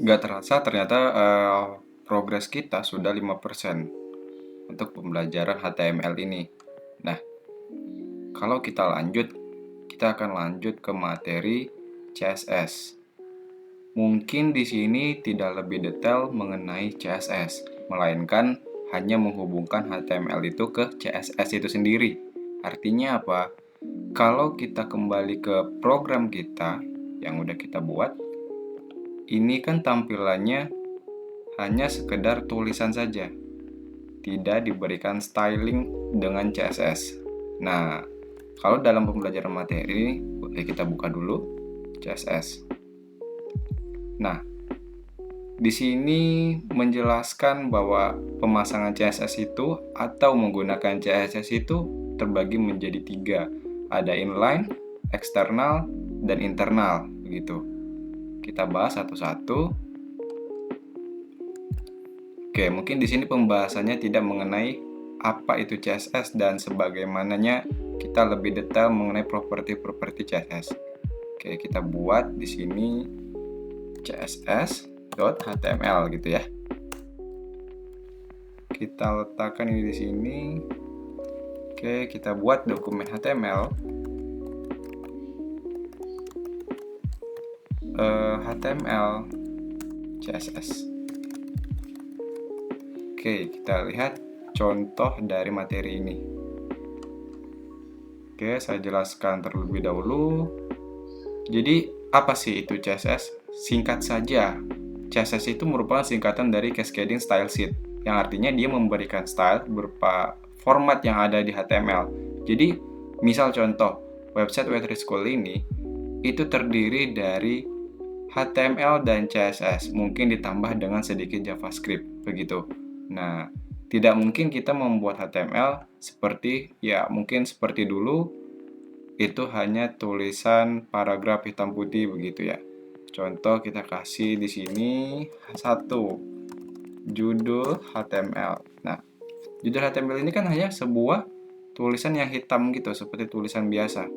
Nggak terasa ternyata progres kita sudah 5% untuk pembelajaran HTML ini. Nah, kalau kita lanjut, kita akan lanjut ke materi CSS. Mungkin di sini tidak lebih detail mengenai CSS, melainkan hanya menghubungkan HTML itu ke CSS itu sendiri. Artinya apa? Kalau kita kembali ke program kita yang udah kita buat, ini kan tampilannya hanya sekedar tulisan saja, tidak diberikan styling dengan CSS. Nah, kalau dalam pembelajaran materi, boleh kita buka dulu CSS. Nah, di sini menjelaskan bahwa pemasangan CSS itu atau menggunakan CSS itu terbagi menjadi 3. Ada inline, eksternal, dan internal, begitu. Kita bahas satu-satu. Oke, mungkin di sini pembahasannya tidak mengenai apa itu CSS dan sebagaimananya. Kita lebih detail mengenai properti-properti CSS. Oke, kita buat di sini css.html gitu ya. Kita letakkan ini di sini. Oke, kita buat dokumen HTML. HTML CSS. Oke, kita lihat contoh dari materi ini. Oke, saya jelaskan terlebih dahulu. Jadi, apa sih itu CSS? Singkat saja, CSS itu merupakan singkatan dari Cascading Style Sheet, yang artinya dia memberikan style berupa format yang ada di HTML. Jadi, misal contoh, website Web3 School ini itu terdiri dari HTML dan CSS, mungkin ditambah dengan sedikit JavaScript, begitu. Nah, tidak mungkin kita membuat HTML mungkin seperti dulu, itu hanya tulisan paragraf hitam putih begitu ya. Contoh kita kasih di sini satu judul HTML. Nah, judul HTML ini kan hanya sebuah tulisan yang hitam gitu, seperti tulisan biasa.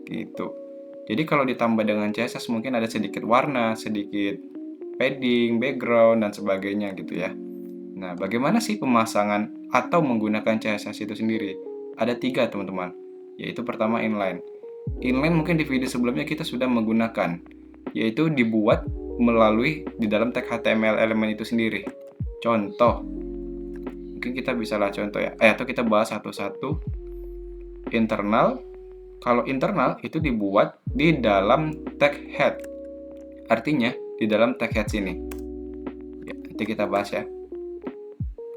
Gitu. Jadi kalau ditambah dengan CSS mungkin ada sedikit warna, sedikit padding, background, dan sebagainya gitu ya. Nah, bagaimana sih pemasangan atau menggunakan CSS itu sendiri? Ada 3 teman-teman, yaitu pertama inline. Inline mungkin di video sebelumnya kita sudah menggunakan, yaitu dibuat melalui di dalam tag HTML elemen itu sendiri. Contoh, mungkin kita bisa contoh ya, atau kita bahas satu-satu. Internal, kalau internal itu dibuat di dalam tag head, artinya di dalam tag head sini. Ya, nanti kita bahas ya.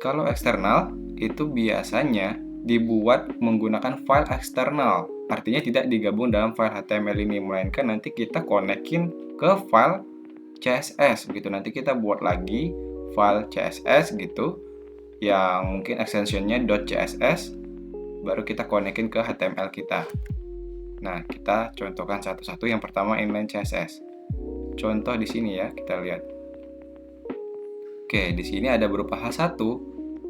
Kalau eksternal itu biasanya dibuat menggunakan file eksternal, artinya tidak digabung dalam file HTML ini, melainkan nanti kita konekin ke file CSS begitu. Nanti kita buat lagi file CSS gitu, yang mungkin extensionnya .css, baru kita konekin ke HTML kita. Nah, kita contohkan satu-satu. Yang pertama inline CSS. Contoh di sini ya, kita lihat. Oke, di sini ada berupa H1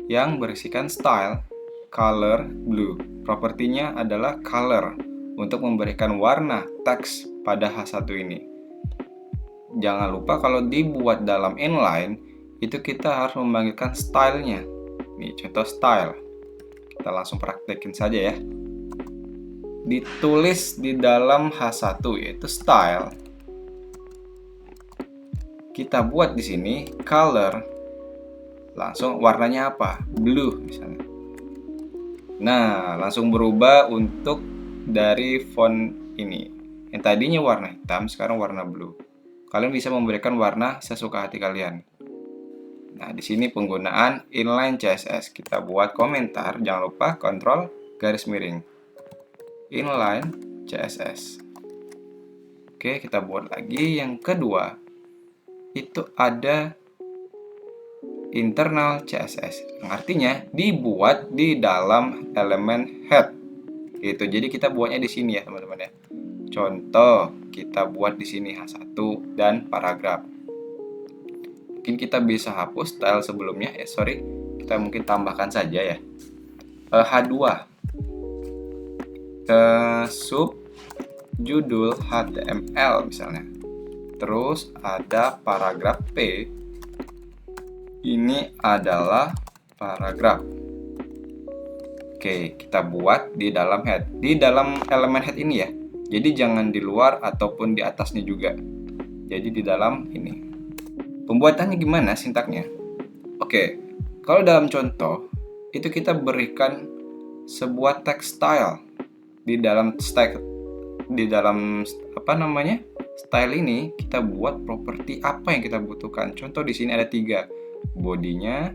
yang berisikan style, color, blue. Propertinya adalah color untuk memberikan warna teks pada H1 ini. Jangan lupa kalau dibuat dalam inline, itu kita harus memanggilkan stylenya. Ini contoh style. Kita langsung praktekin saja ya. Ditulis di dalam H1 yaitu style. Kita buat di sini color, langsung warnanya apa? Blue misalnya. Nah, langsung berubah untuk dari font ini. Yang tadinya warna hitam, sekarang warna blue. Kalian bisa memberikan warna sesuka hati kalian. Nah, di sini penggunaan inline CSS. Kita buat komentar, jangan lupa kontrol garis miring. Inline CSS. Oke, kita buat lagi yang kedua. Itu ada internal CSS, yang artinya dibuat di dalam elemen head. Gitu. Jadi kita buatnya di sini ya, teman-teman ya. Contoh, kita buat di sini H1 dan paragraf. Mungkin kita bisa hapus style sebelumnya ya, kita mungkin tambahkan saja ya. H2 sub judul HTML misalnya. Terus ada paragraf P. Ini adalah paragraf. Oke, kita buat di dalam head. Di dalam elemen head ini ya. Jadi jangan di luar ataupun di atasnya juga. Jadi di dalam ini. Pembuatannya gimana sintaknya? Oke, kalau dalam contoh itu kita berikan sebuah text style di dalam style ini kita buat properti apa yang kita butuhkan. Contoh di sini ada 3. Bodinya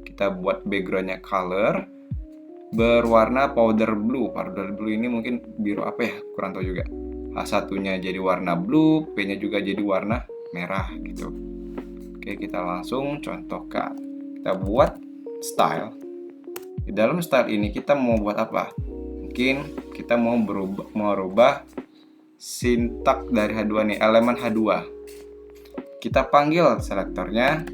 kita buat backgroundnya color berwarna powder blue. Powder blue ini mungkin biru apa ya, kurang tahu juga. H1-nya jadi warna blue, P-nya juga jadi warna merah gitu. Oke, kita langsung contohkan. Kita buat style. Di dalam style ini kita mau buat apa? Mungkin kita mau merubah sintak dari H2 nih, elemen H2. Kita panggil selektornya.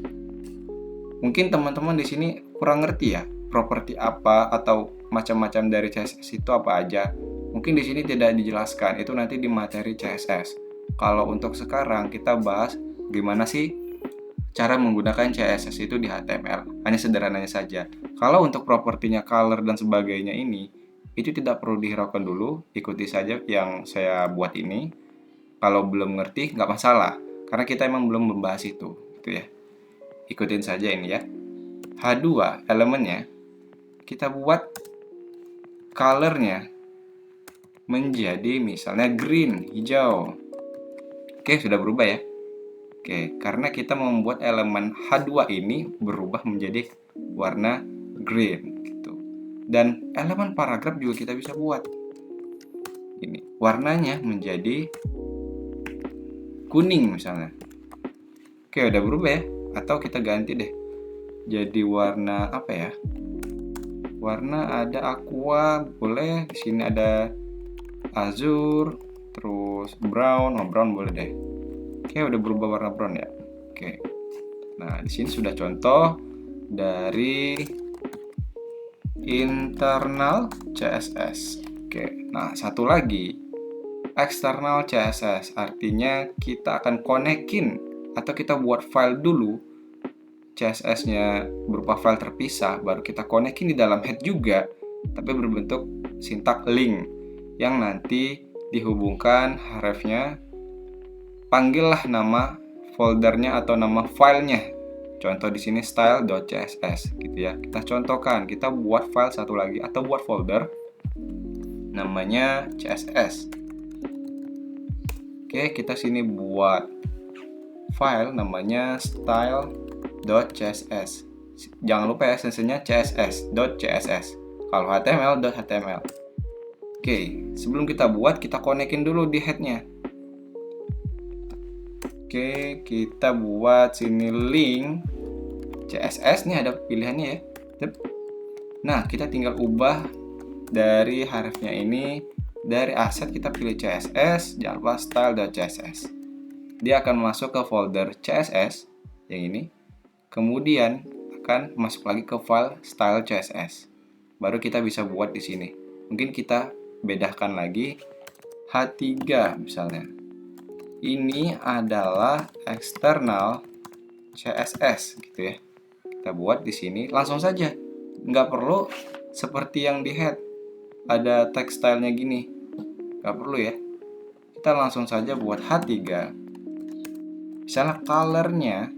Mungkin teman-teman di sini kurang ngerti ya, properti apa atau macam-macam dari CSS itu apa aja. Mungkin di sini tidak dijelaskan, itu nanti di materi CSS. Kalau untuk sekarang kita bahas gimana sih cara menggunakan CSS itu di HTML. Hanya sederhananya saja. Kalau untuk propertinya color dan sebagainya ini, itu tidak perlu dihiraukan dulu, ikuti saja yang saya buat ini. Kalau belum ngerti nggak masalah, karena kita emang belum membahas itu, gitu ya. Ikutin saja ini ya. H2 elemennya kita buat colornya menjadi misalnya green, hijau. Oke, sudah berubah ya. Oke, karena kita membuat elemen H2 ini berubah menjadi warna green gitu. Dan elemen paragraf juga kita bisa buat. Ini warnanya menjadi kuning misalnya. Oke, udah berubah ya. Atau kita ganti deh. Jadi warna apa ya? Warna ada aqua, boleh. Di sini ada azure, terus brown. Oh, brown boleh deh. Oke, udah berubah warna brown ya. Oke. Nah, di sini sudah contoh dari internal CSS. Oke. Nah, satu lagi external CSS, artinya kita akan konekin atau kita buat file dulu. CSS-nya berupa file terpisah, baru kita konekin di dalam head juga, tapi berbentuk sintak link yang nanti dihubungkan href-nya. Panggillah nama foldernya atau nama filenya. Contoh di sini style.css gitu ya. Kita contohkan, kita buat file satu lagi atau buat folder namanya CSS. Oke, kita sini buat file namanya style.css. Jangan lupa ya sensornya css.css. Kalau html.html. Oke, sebelum kita buat, kita konekin dulu di headnya. Oke, kita buat sini link CSS nih, ada pilihannya ya. Nah, kita tinggal ubah dari hrefnya ini, dari aset kita pilih CSS, jangan lupa style.css. Dia akan masuk ke folder CSS yang ini, kemudian akan masuk lagi ke file style CSS. Baru kita bisa buat di sini. Mungkin kita bedakan lagi H3 misalnya. Ini adalah eksternal CSS gitu ya. Kita buat di sini langsung saja. Nggak perlu seperti yang di head. Ada text style-nya gini. Nggak perlu ya. Kita langsung saja buat H3. Misalnya color-nya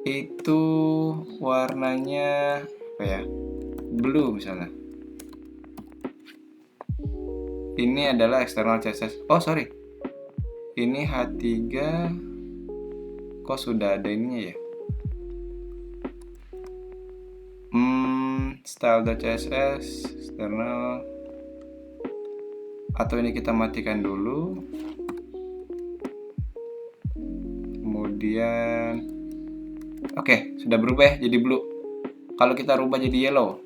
itu warnanya apa ya? Blue misalnya. Ini adalah external CSS. Oh, sorry. Ini H3 kok sudah ada ininya ya? Style.css external, atau ini kita matikan dulu. Kemudian oke, sudah berubah ya jadi blue. Kalau kita rubah jadi yellow,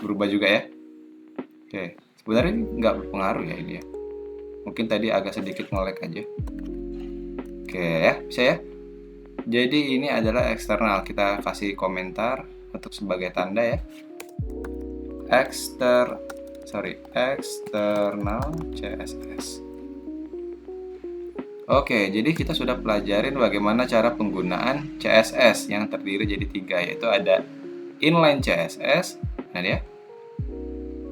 berubah juga ya. Oke, sebenarnya ini nggak berpengaruh ya ini ya. Mungkin tadi agak sedikit nge-lag aja. Oke ya, bisa ya. Jadi ini adalah eksternal. Kita kasih komentar untuk sebagai tanda ya. External CSS. Oke, jadi kita sudah pelajarin bagaimana cara penggunaan CSS yang terdiri jadi 3, yaitu ada inline CSS, nah ya,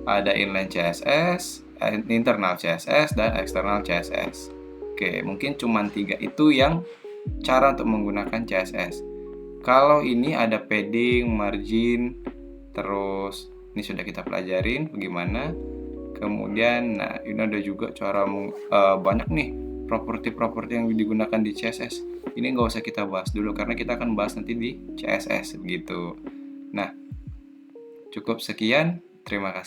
ada inline CSS, internal CSS, dan external CSS. Oke, mungkin cuma 3 itu yang cara untuk menggunakan CSS. Kalau ini ada padding, margin, terus ini sudah kita pelajarin bagaimana. Kemudian, nah ini ada juga cara banyak nih properti-properti yang digunakan di CSS. Ini nggak usah kita bahas dulu karena kita akan bahas nanti di CSS begitu. Nah, cukup sekian. Terima kasih.